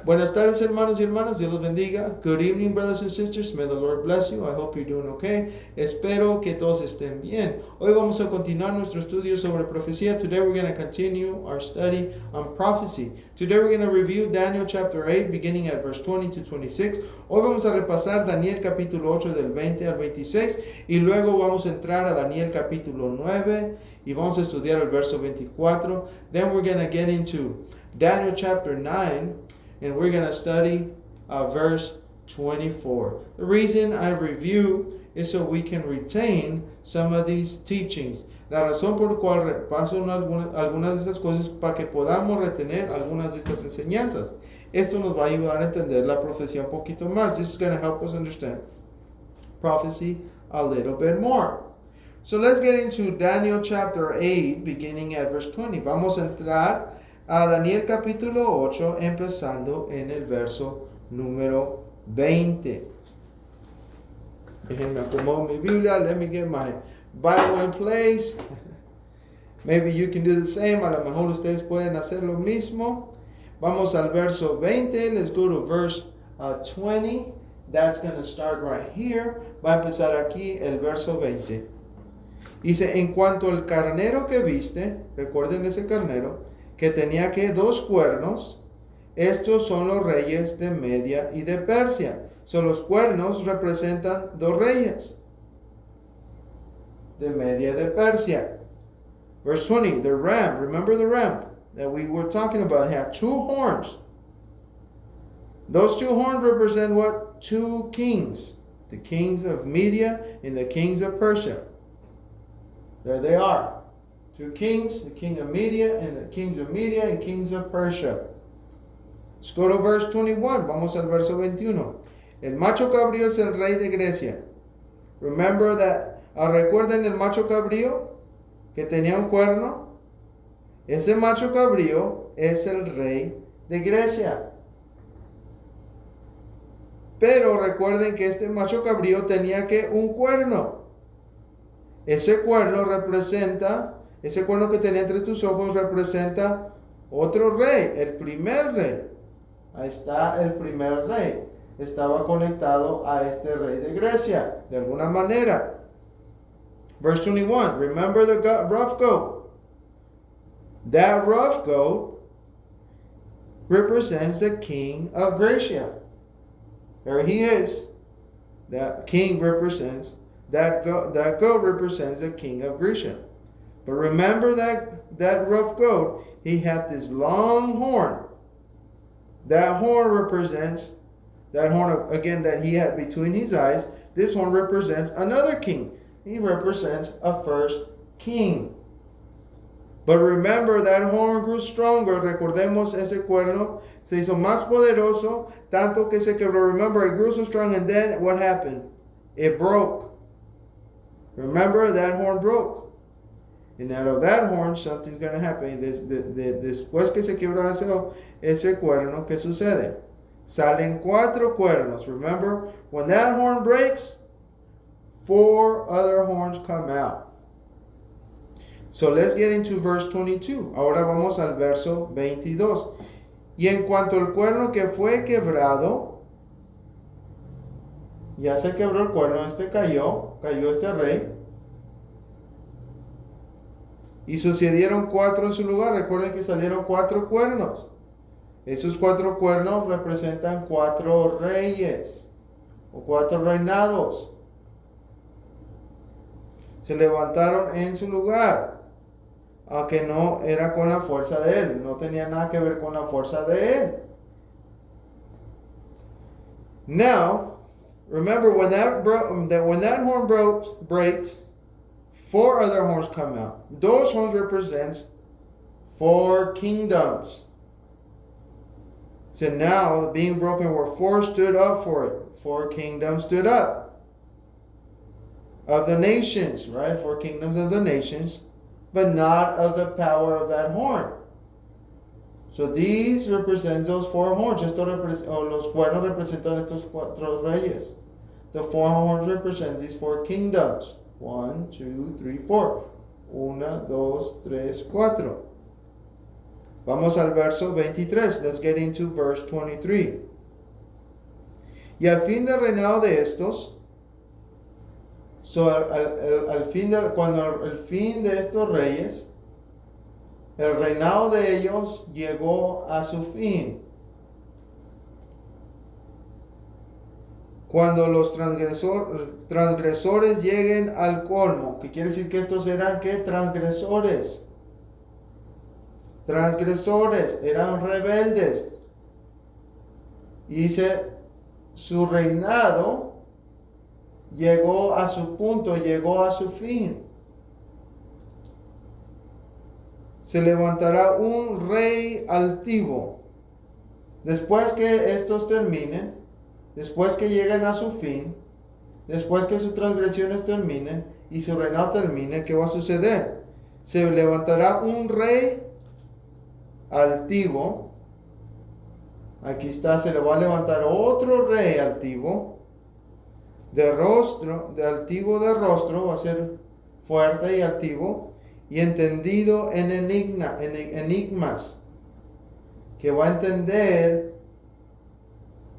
Buenas tardes, hermanos y hermanas. Dios los bendiga. Good evening, brothers and sisters. May the Lord bless you. I hope you're doing okay. Espero que todos estén bien. Hoy vamos a continuar nuestro estudio sobre profecía. Today we're going to continue our study on prophecy. Today we're going to review Daniel chapter 8, beginning at verse 20 to 26. Hoy vamos a repasar Daniel capítulo 8 del 20 al 26 y luego vamos a entrar a Daniel capítulo 9 y vamos a estudiar el verso 24. Then we're going to get into Daniel chapter 9. And we're going to study verse 24. The reason I review is so we can retain some of these teachings. La razón por la cual repaso algunas de estas cosas para que podamos retener algunas de estas enseñanzas. Esto nos va a ayudar a entender la profecía un poquito más. This is going to help us understand prophecy a little bit more. So let's get into Daniel chapter 8, beginning at verse 20. Vamos a entrar a Daniel capítulo 8, empezando en el verso número 20. Déjenme acomodar mi Biblia. Let me get my Bible in place. Maybe you can do the same. A lo mejor ustedes pueden hacer lo mismo. Vamos al verso 20. Let's go to verse 20. That's going to start right here. Va a empezar aquí el verso 20. Dice, en cuanto al carnero que viste, recuerden ese carnero, que tenía que 2 cuernos, estos son los reyes de Media y de Persia. So, los cuernos representan 2 reyes de Media y de Persia. Verse 20, the ram, remember the ram that we were talking about, had 2 horns. Those 2 horns represent what? 2 kings. The kings of Media and the kings of Persia. There they are. 2 kings, the king of Media and the kings of Media and kings of Persia. Let's go to verse 21. Vamos al verso 21. El macho cabrío es el rey de Grecia. Remember that, recuerden el macho cabrío que tenía un cuerno. Ese macho cabrío es el rey de Grecia. Pero recuerden que este macho cabrío tenía que un cuerno. Ese cuerno que tenía entre tus ojos representa otro rey, el primer rey. Ahí está el primer rey. Estaba conectado a este rey de Grecia, de alguna manera. Verse 21, remember the rough goat. That rough goat represents the king of Grecia. There he is. That king represents, that goat represents the king of Grecia. But remember that rough goat, he had this long horn. That horn represents, again that he had between his eyes, this horn represents another king. He represents a first king. But remember that horn grew stronger. Recordemos ese cuerno se hizo más poderoso, tanto que se quebró. Remember, it grew so strong, and then what happened? It broke. Remember, that horn broke. And out of that horn, something's going to happen. Después que se quebró ese cuerno, ¿qué sucede? Salen 4 cuernos. Remember, when that horn breaks, 4 other horns come out. So let's get into verse 22. Ahora vamos al verso 22. Y en cuanto al cuerno que fue quebrado, ya se quebró el cuerno, cayó este rey. Y sucedieron 4 en su lugar. Recuerden que salieron 4 cuernos. Esos 4 cuernos representan 4 reyes o 4 reinados. Se levantaron en su lugar, aunque no era con la fuerza de él. No tenía nada que ver con la fuerza de él. Now, remember when that horn breaks, 4 other horns come out. Those horns represents 4 kingdoms. So now, being broken where 4 stood up for it. 4 kingdoms stood up. Of the nations, right? 4 kingdoms of the nations, but not of the power of that horn. So these represent those 4 horns. Los cuernos representan estos 4 reyes. The 4 horns represent these 4 kingdoms. 1, 2, 3, 4. 1, 2, 3, 4. Vamos al verso 23. Let's get into verse 23. Y al fin del reinado de estos, cuando el fin de estos reyes, el reinado de ellos llegó a su fin. Cuando los transgresores lleguen al colmo, que quiere decir que estos eran ¿qué? Transgresores. Transgresores, eran rebeldes. Y su reinado llegó a su punto, llegó a su fin. Se levantará un rey altivo. Después que estos terminen, después que lleguen a su fin, después que sus transgresiones terminen y su reinado termine, ¿qué va a suceder? Se levantará un rey altivo. Aquí está, se le va a levantar otro rey altivo, altivo de rostro, va a ser fuerte y altivo, y entendido en enigmas, que va a entender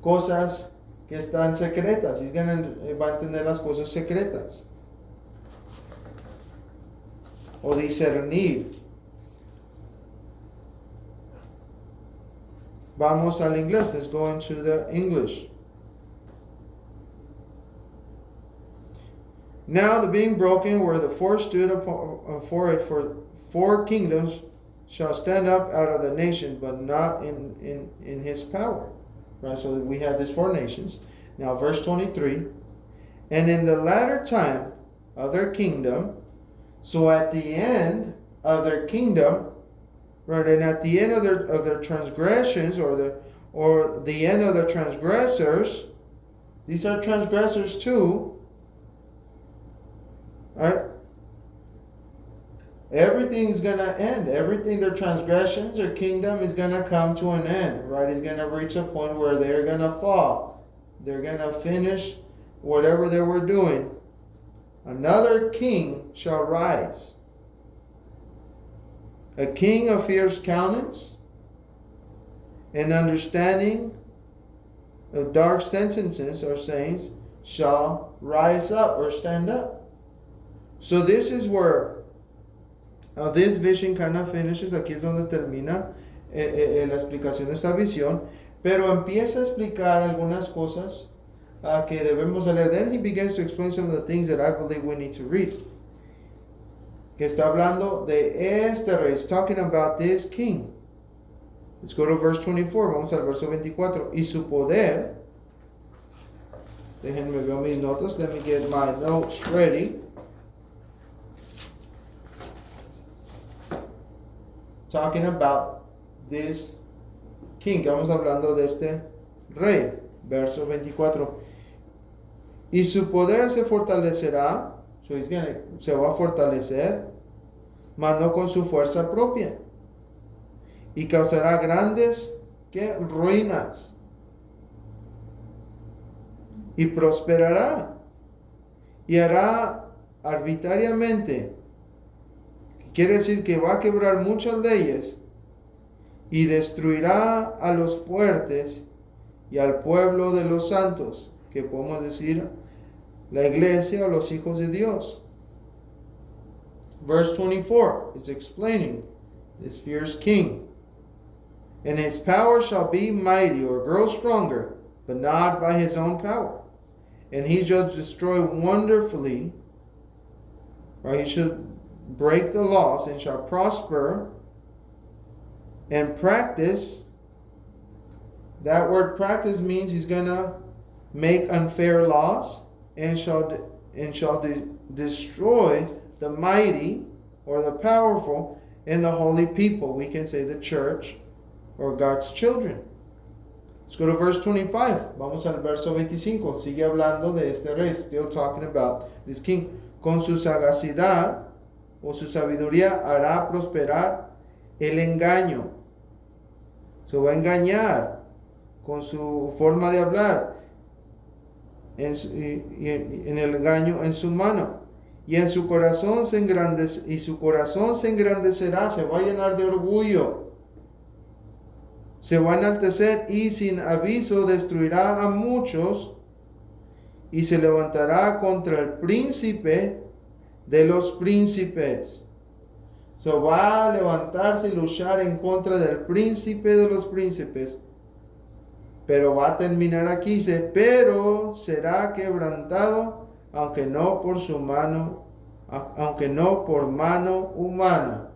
cosas que están secretas, y va a entender las cosas secretas, o discernir. Vamos al inglés. Let's go into the English. Now the being broken where the four stood for it, for 4 kingdoms shall stand up out of the nation, but not in his power. Right, so we have these 4 nations. Now verse 23. And in the latter time of their kingdom, so at the end of their kingdom, right, and at the end of their transgressions, or the end of the transgressors, these are transgressors too, right? Everything's gonna end. Everything, their transgressions, their kingdom is gonna come to an end, right? It's gonna reach a point where they're gonna fall. They're gonna finish whatever they were doing. Another king shall rise. A king of fierce countenance and understanding of dark sentences or sayings shall rise up or stand up. So this is where this vision kind of finishes. Aquí es donde termina la explicación de esta visión, pero empieza a explicar algunas cosas que debemos leer. Then he begins to explain some of the things that I believe we need to read. Que está hablando de este rey. It's talking about this king. Let's go to verse 24. Vamos al verso 24. Y su poder. Déjenme ver mis notas. Let me get my notes ready. Talking about this king. Estamos hablando de este rey. Verso 24. Y su poder se fortalecerá. So se va a fortalecer, mas no con su fuerza propia. Y causará grandes ruinas. Y prosperará. Y hará arbitrariamente. Quiere decir que va a quebrar muchas leyes. Y destruirá a los fuertes y al pueblo de los santos. Que podemos decir la iglesia o los hijos de Dios. Verse 24 is explaining this fierce king. And his power shall be mighty, or grow stronger, but not by his own power. And he shall destroy wonderfully, or he shall break the laws, and shall prosper and practice. That word practice means he's going to make unfair laws. And shall destroy the mighty or the powerful and the holy people. We can say the church or God's children. Let's go to verse 25. Vamos al verso 25. Sigue hablando de este rey. Still talking about this king. Con su sagacidad o su sabiduría hará prosperar el engaño. Se va a engañar con su forma de hablar. En el engaño en su mano, y en su corazón se engrandecerá, se va a llenar de orgullo. se va a enaltecer y sin aviso destruirá a muchos y se levantará contra el príncipe de los príncipes. So va a levantarse y luchar en contra del príncipe de los príncipes. Pero va a terminar aquí, dice, pero será quebrantado, aunque no por su mano, aunque no por mano humana.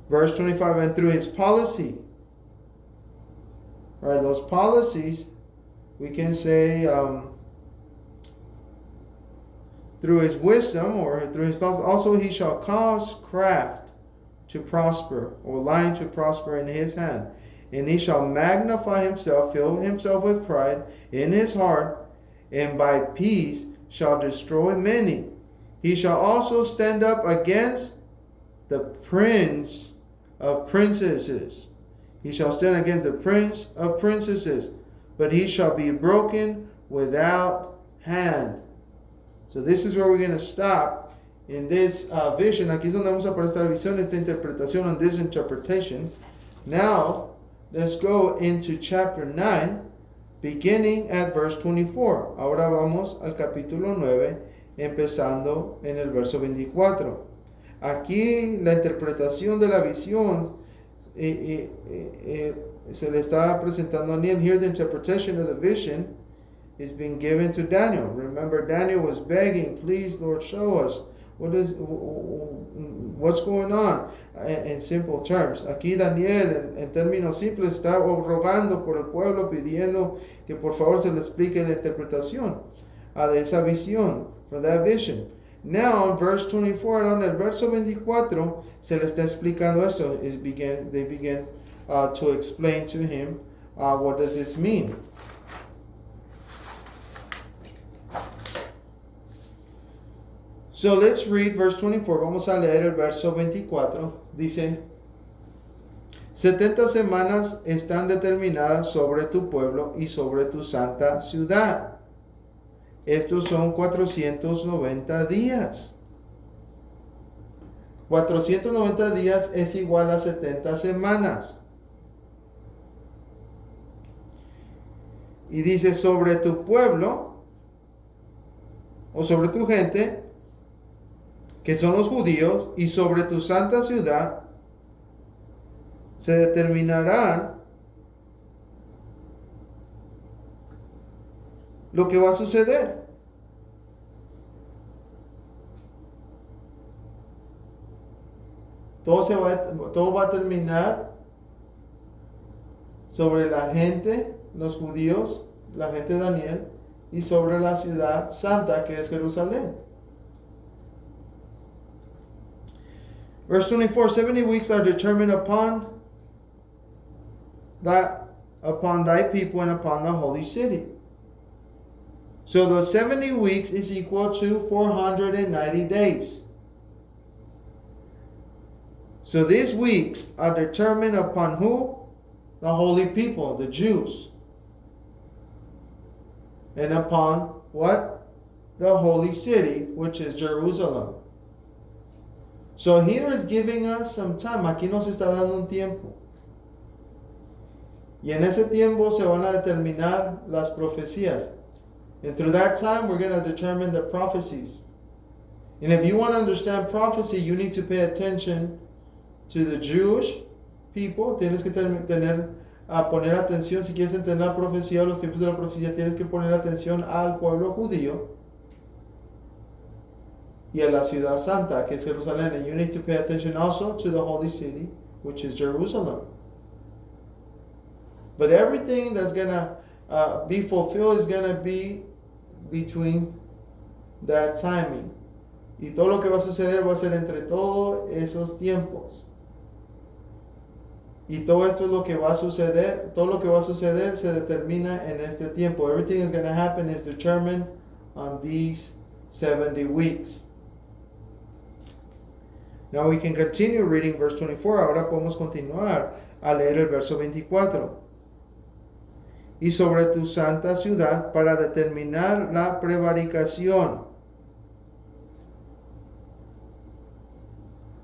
Verse 25, and through his policy, right, those policies, we can say, through his wisdom or through his thoughts, also he shall cause craft to prosper, or lying to prosper in his hand. And he shall magnify himself, fill himself with pride in his heart, and by peace shall destroy many. He shall also stand up against the prince of princesses. He shall stand against the prince of princesses, but he shall be broken without hand. So this is where we're going to stop in this vision. Aquí es donde vamos a parar esta visión, esta interpretación, on this interpretation. Now, let's go into chapter 9, beginning at verse 24. Ahora vamos al capítulo 9, empezando en el verso 24. Aquí la interpretación de la visión se le está presentando a Daniel. Here the interpretation of the vision is being given to Daniel. Remember, Daniel was begging, please, Lord, show us what's going on, in simple terms. Aquí Daniel, en términos simples, está rogando por el pueblo, pidiendo que por favor se le explique la interpretación de esa visión, for that vision. Now, in verse 24, en el verso 24, se le está explicando esto. They begin to explain to him, what does this mean? So let's read verse 24. Vamos a leer el verso 24. Dice, 70 semanas están determinadas sobre tu pueblo y sobre tu santa ciudad. Estos son 490 días. 490 días es igual a 70 semanas. Y dice, sobre tu pueblo o sobre tu gente, que son los judíos, y sobre tu santa ciudad, se determinarán lo que va a suceder. Todo va a terminar sobre la gente, los judíos, la gente de Daniel, y sobre la ciudad santa que es Jerusalén. Verse 24, 70 weeks are determined upon thy people and upon the holy city. So the 70 weeks is equal to 490 days. So these weeks are determined upon who? The holy people, the Jews. And upon what? The holy city, which is Jerusalem. So here is giving us some time. Aquí nos está dando un tiempo. Y en ese tiempo se van a determinar las profecías. And through that time, we're going to determine the prophecies. And if you want to understand prophecy, you need to pay attention to the Jewish people. Tienes que poner atención. Si quieres entender la profecía, los tiempos de la profecía, tienes que poner atención al pueblo judío y a la ciudad santa, que es Jerusalén. And you need to pay attention also to the holy city, which is Jerusalem. But everything that's going to be fulfilled is going to be between that timing. Y todo lo que va a suceder va a ser entre todos esos tiempos. Y todo esto es lo que va a suceder. Todo lo que va a suceder se determina en este tiempo. Everything is going to happen is determined on these 70 weeks. Now we can continue reading verse 24. Ahora podemos continuar a leer el verso 24. Y sobre tu santa ciudad para determinar la prevaricación,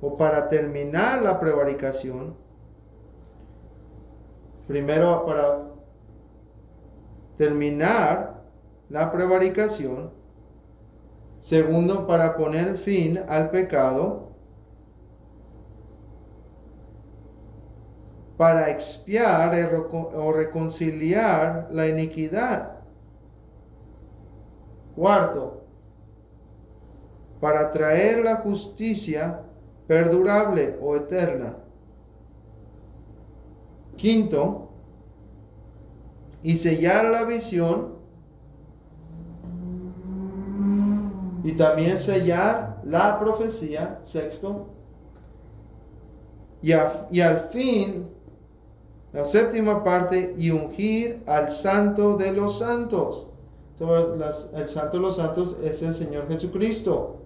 o para terminar la prevaricación, Primero, para terminar la prevaricación. Segundo, para poner fin al pecado. Para expiar o reconciliar la iniquidad. Cuarto, para traer la justicia perdurable o eterna. Quinto, y sellar la visión y también sellar la profecía. Sexto, y al fin, la séptima parte, y ungir al Santo de los Santos. El Santo de los Santos es el Señor Jesucristo.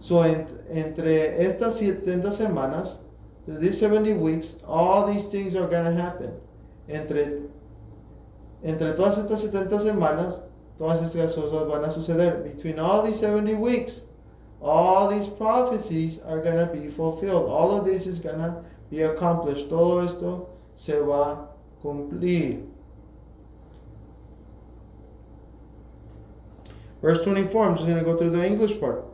So, entre estas 70 semanas, these 70 weeks, all these things are going to happen. Entre todas estas 70 semanas, todas estas cosas van a suceder. Between all these 70 weeks, all these prophecies are going to be fulfilled. All of this is going to be accomplished. Todo esto se va a cumplir. Verse 24, I'm just going to go through the English part.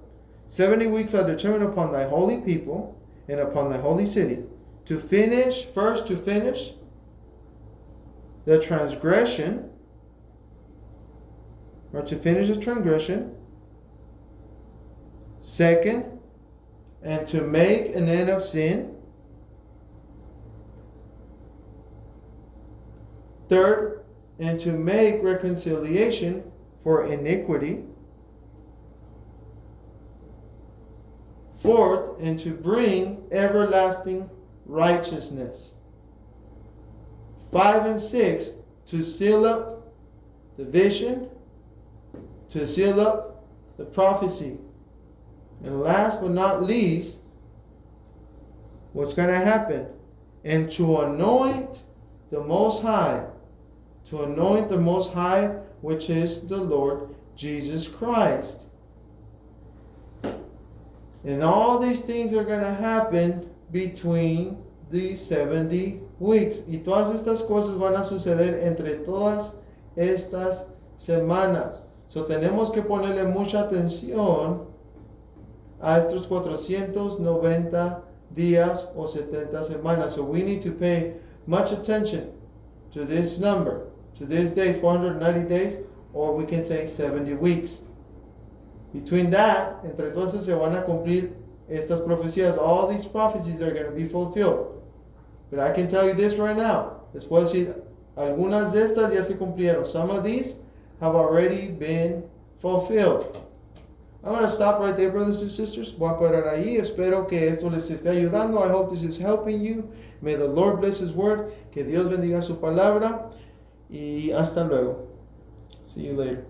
70 weeks are determined upon thy holy people and upon thy holy city, to finish the transgression, or to finish the transgression. Second, and to make an end of sin. Third, and to make reconciliation for iniquity. Fourth, and to bring everlasting righteousness. 5 and 6, to seal up the vision, to seal up the prophecy. And last but not least, what's going to happen? And to anoint the Most High. To anoint the Most High, which is the Lord Jesus Christ. And all these things are going to happen between these 70 weeks. Y todas estas cosas van a suceder entre todas estas semanas. So tenemos que ponerle mucha atención a estos 490 días o 70 semanas. So we need to pay much attention to this number, to this day, 490 days, or we can say 70 weeks. Between that, entre entonces se van a cumplir estas profecías. All these prophecies are going to be fulfilled. But I can tell you this right now. Les puedo decir, algunas de estas ya se cumplieron. Some of these have already been fulfilled. I'm going to stop right there, brothers and sisters. Voy a parar ahí. Espero que esto les esté ayudando. I hope this is helping you. May the Lord bless His word. Que Dios bendiga su palabra. Y hasta luego. See you later.